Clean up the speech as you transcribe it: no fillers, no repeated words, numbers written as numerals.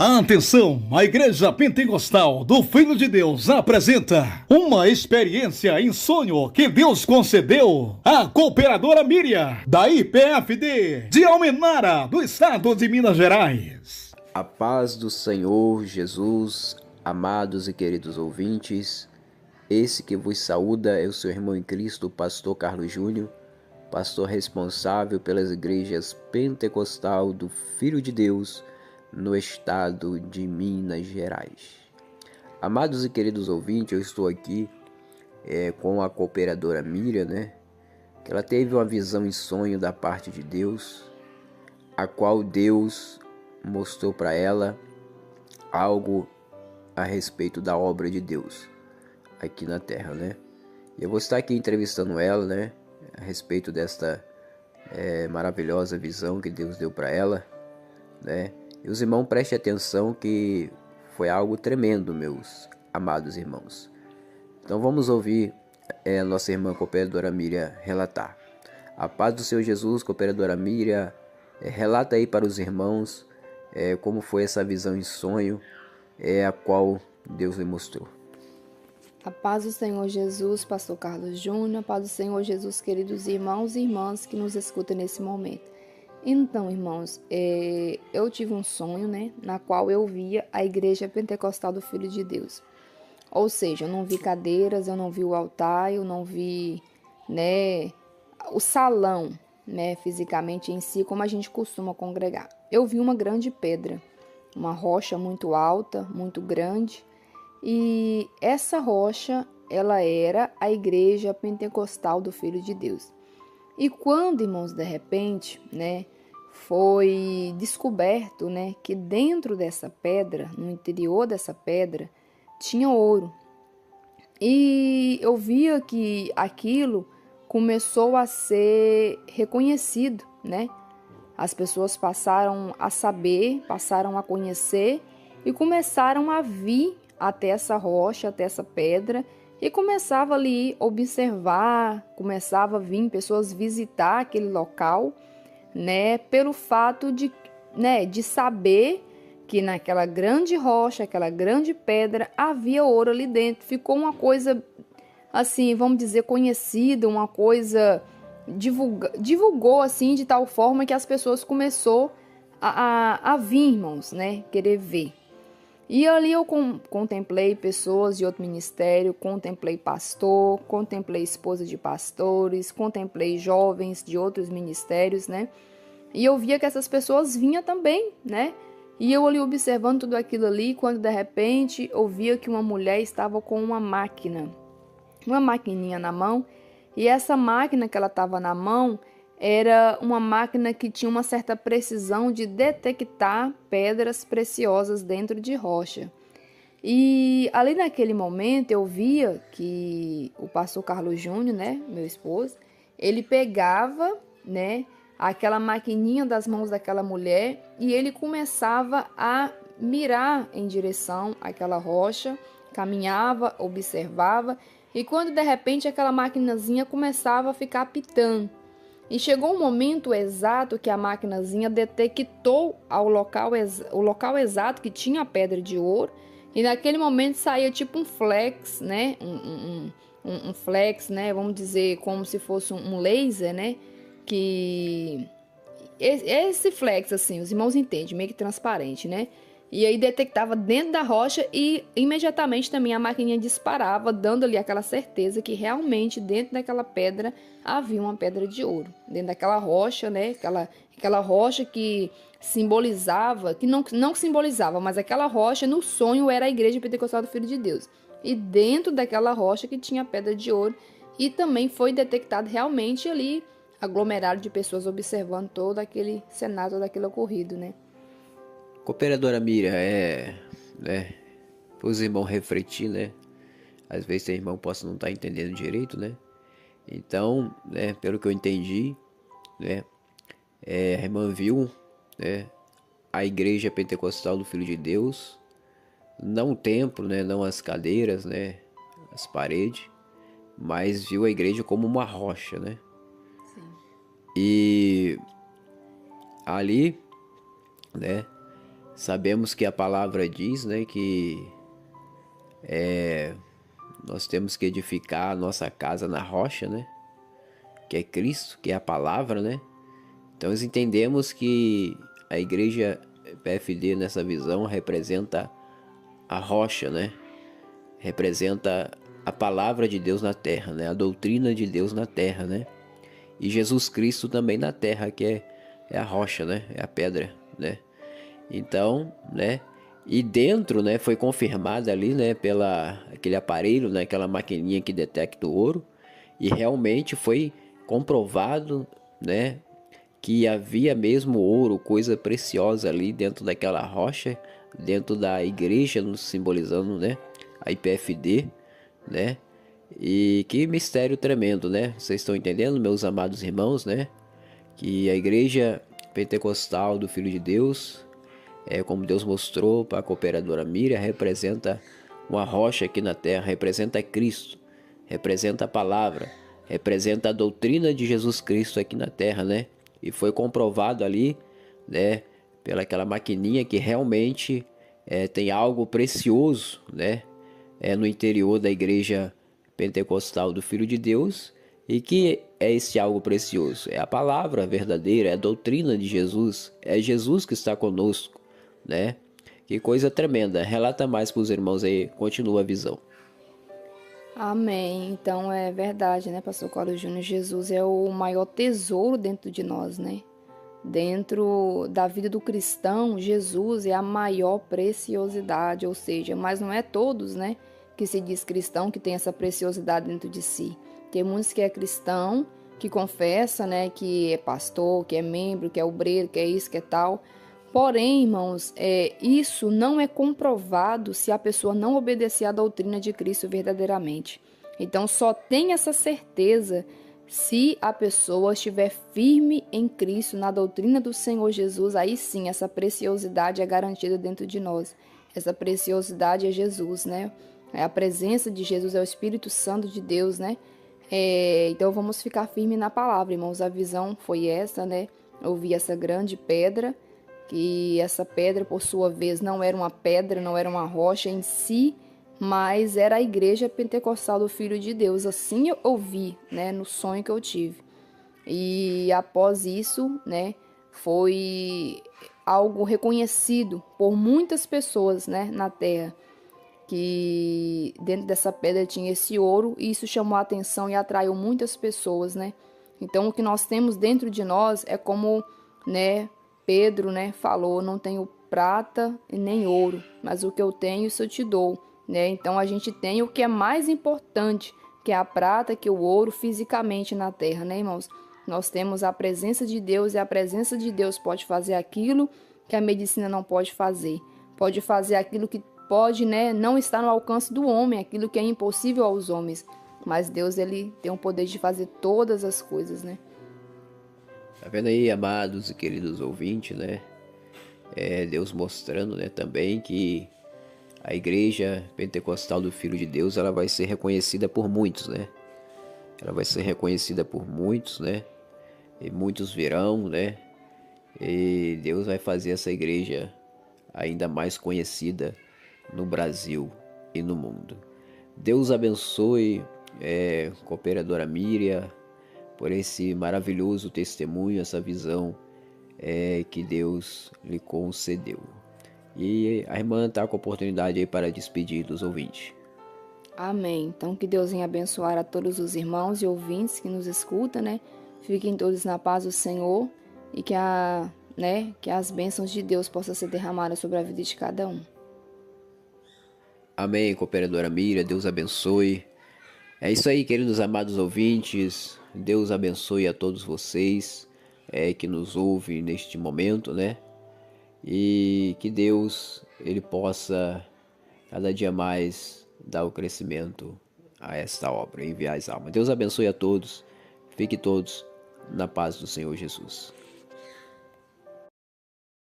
Atenção, a Igreja Pentecostal do Filho de Deus apresenta uma experiência em sonho que Deus concedeu à cooperadora Miriam, da IPFD de Almenara, do estado de Minas Gerais. A paz do Senhor Jesus, amados e queridos ouvintes, esse que vos saúda é o seu irmão em Cristo, o pastor Carlos Júnior, pastor responsável pelas igrejas Pentecostal do Filho de Deus, no estado de Minas Gerais. Amados e queridos ouvintes, eu estou aqui com a cooperadora Miriam, que ela teve uma visão em sonho da parte de Deus, a qual Deus mostrou para ela algo a respeito da obra de Deus aqui na terra, E eu vou estar aqui entrevistando ela, a respeito desta maravilhosa visão que Deus deu para ela, E os irmãos prestem atenção que foi algo tremendo, meus amados irmãos. Então vamos ouvir a nossa irmã cooperadora Miriam relatar. A paz do Senhor Jesus, cooperadora Miriam, relata aí para os irmãos como foi essa visão em sonho, a qual Deus lhe mostrou. A paz do Senhor Jesus, pastor Carlos Júnior, a paz do Senhor Jesus, queridos irmãos e irmãs que nos escutam nesse momento. Então, irmãos, eu tive um sonho, na qual eu via a Igreja Pentecostal do Filho de Deus. Ou seja, eu não vi cadeiras, eu não vi o altar, eu não vi, o salão, fisicamente em si, como a gente costuma congregar. Eu vi uma grande pedra, uma rocha muito alta, muito grande, e essa rocha, ela era a Igreja Pentecostal do Filho de Deus. E quando, irmãos, de repente, foi descoberto, que dentro dessa pedra, no interior dessa pedra, tinha ouro. E eu via que aquilo começou a ser reconhecido, As pessoas passaram a saber, passaram a conhecer e começaram a vir até essa rocha, até essa pedra, e começava ali a observar, começava a vir pessoas visitar aquele local, pelo fato de saber que naquela grande rocha, aquela grande pedra, havia ouro ali dentro. Ficou uma coisa, assim, vamos dizer, conhecida, uma coisa, divulgou assim, de tal forma que as pessoas começou a vir, irmãos, querer ver. E ali eu contemplei pessoas de outro ministério, contemplei pastor, contemplei esposa de pastores, contemplei jovens de outros ministérios, E eu via que essas pessoas vinham também, E eu ali observando tudo aquilo ali, quando de repente eu via que uma mulher estava com uma maquininha na mão, e essa máquina que ela estava na mão era uma máquina que tinha uma certa precisão de detectar pedras preciosas dentro de rocha. E ali naquele momento eu via que o pastor Carlos Júnior, meu esposo, ele pegava, aquela maquininha das mãos daquela mulher e ele começava a mirar em direção àquela rocha, caminhava, observava, e quando de repente aquela maquinazinha começava a ficar pitando. E chegou um momento exato que a maquinazinha detectou o local exato que tinha a pedra de ouro. E naquele momento saía tipo um flex, um flex, vamos dizer, como se fosse um laser, Que esse flex, assim, os irmãos entendem, meio que transparente, E aí detectava dentro da rocha e imediatamente também a maquininha disparava, dando ali aquela certeza que realmente dentro daquela pedra havia uma pedra de ouro. Dentro daquela rocha, aquela rocha que simbolizava, que não simbolizava, mas aquela rocha no sonho era a Igreja Pentecostal do Filho de Deus. E dentro daquela rocha que tinha a pedra de ouro, e também foi detectado realmente ali aglomerado de pessoas observando todo aquele cenário daquele ocorrido, Cooperadora Miriam, para os irmãos refletir, Às vezes tem irmão que possa não estar entendendo direito, Então, pelo que eu entendi, a irmã viu, a Igreja Pentecostal do Filho de Deus, não o templo, não as cadeiras, as paredes, mas viu a igreja como uma rocha, Sim. E ali, Sabemos que a palavra diz, né, que nós temos que edificar a nossa casa na rocha, né, que é Cristo, que é a palavra, né. Então nós entendemos que a igreja PFD nessa visão representa a rocha, né, representa a palavra de Deus na terra, né, a doutrina de Deus na terra, né, e Jesus Cristo também na terra, que é a rocha, né, é a pedra, né. Então, né, e dentro, né, foi confirmada ali, né, aquele aparelho, né, aquela maquininha que detecta o ouro, e realmente foi comprovado, né, que havia mesmo ouro, coisa preciosa ali dentro daquela rocha, dentro da igreja, nos simbolizando, né, a IPFD, né, e que mistério tremendo, né, vocês estão entendendo, meus amados irmãos, né, que a igreja pentecostal do Filho de Deus, como Deus mostrou para a cooperadora Miriam, representa uma rocha aqui na terra, representa Cristo, representa a palavra, representa a doutrina de Jesus Cristo aqui na terra, né? E foi comprovado ali, né, pelaquela maquininha que realmente tem algo precioso, né, no interior da igreja pentecostal do Filho de Deus. E que é esse algo precioso? É a palavra verdadeira, é a doutrina de Jesus, é Jesus que está conosco, né? Que coisa tremenda. Relata mais para os irmãos aí, continua a visão. Amém. Então é verdade, né, Pastor Carlos Júnior? Jesus é o maior tesouro dentro de nós, né? Dentro da vida do cristão, Jesus é a maior preciosidade, ou seja, mas não é todos, né, que se diz cristão que tem essa preciosidade dentro de si. Tem muitos que é cristão, que confessa, né, que é pastor, que é membro, que é obreiro, que é isso, que é tal. Porém, irmãos, isso não é comprovado se a pessoa não obedecer à doutrina de Cristo verdadeiramente. Então, só tem essa certeza se a pessoa estiver firme em Cristo, na doutrina do Senhor Jesus. Aí sim, essa preciosidade é garantida dentro de nós. Essa preciosidade é Jesus, né? A presença de Jesus é o Espírito Santo de Deus, né? Então vamos ficar firmes na palavra, irmãos. A visão foi essa, né? Eu vi essa grande pedra, que essa pedra, por sua vez, não era uma pedra, não era uma rocha em si, mas era a igreja pentecostal do Filho de Deus. Assim eu vi, né? No sonho que eu tive. E após isso, né? Foi algo reconhecido por muitas pessoas, né? Na terra, que dentro dessa pedra tinha esse ouro, e isso chamou a atenção e atraiu muitas pessoas, né? Então o que nós temos dentro de nós é como, né, Pedro, né, falou: não tenho prata e nem ouro, mas o que eu tenho isso eu te dou, né? Então a gente tem o que é mais importante, que é a prata, que é o ouro fisicamente na terra, né, irmãos? Nós temos a presença de Deus, e a presença de Deus pode fazer aquilo que a medicina não pode fazer. Pode fazer aquilo que pode, né, não estar no alcance do homem, aquilo que é impossível aos homens. Mas Deus, ele tem o poder de fazer todas as coisas, né? Tá vendo aí, amados e queridos ouvintes, né? Deus mostrando, né, também que a igreja pentecostal do Filho de Deus, ela vai ser reconhecida por muitos, né? Ela vai ser reconhecida por muitos, né? E muitos virão, né? E Deus vai fazer essa igreja ainda mais conhecida no Brasil e no mundo. Deus abençoe cooperadora Miriam por esse maravilhoso testemunho, essa visão que Deus lhe concedeu. E a irmã está com a oportunidade aí para despedir dos ouvintes. Amém. Então que Deus venha abençoar a todos os irmãos e ouvintes que nos escutam, né? Fiquem todos na paz do Senhor, e que as bênçãos de Deus possam ser derramadas sobre a vida de cada um. Amém, cooperadora Miriam, Deus abençoe. É isso aí, queridos amados ouvintes. Deus abençoe a todos vocês que nos ouvem neste momento, né? E que Deus, ele possa cada dia mais dar o crescimento a esta obra, enviar as almas. Deus abençoe a todos. Fiquem todos na paz do Senhor Jesus.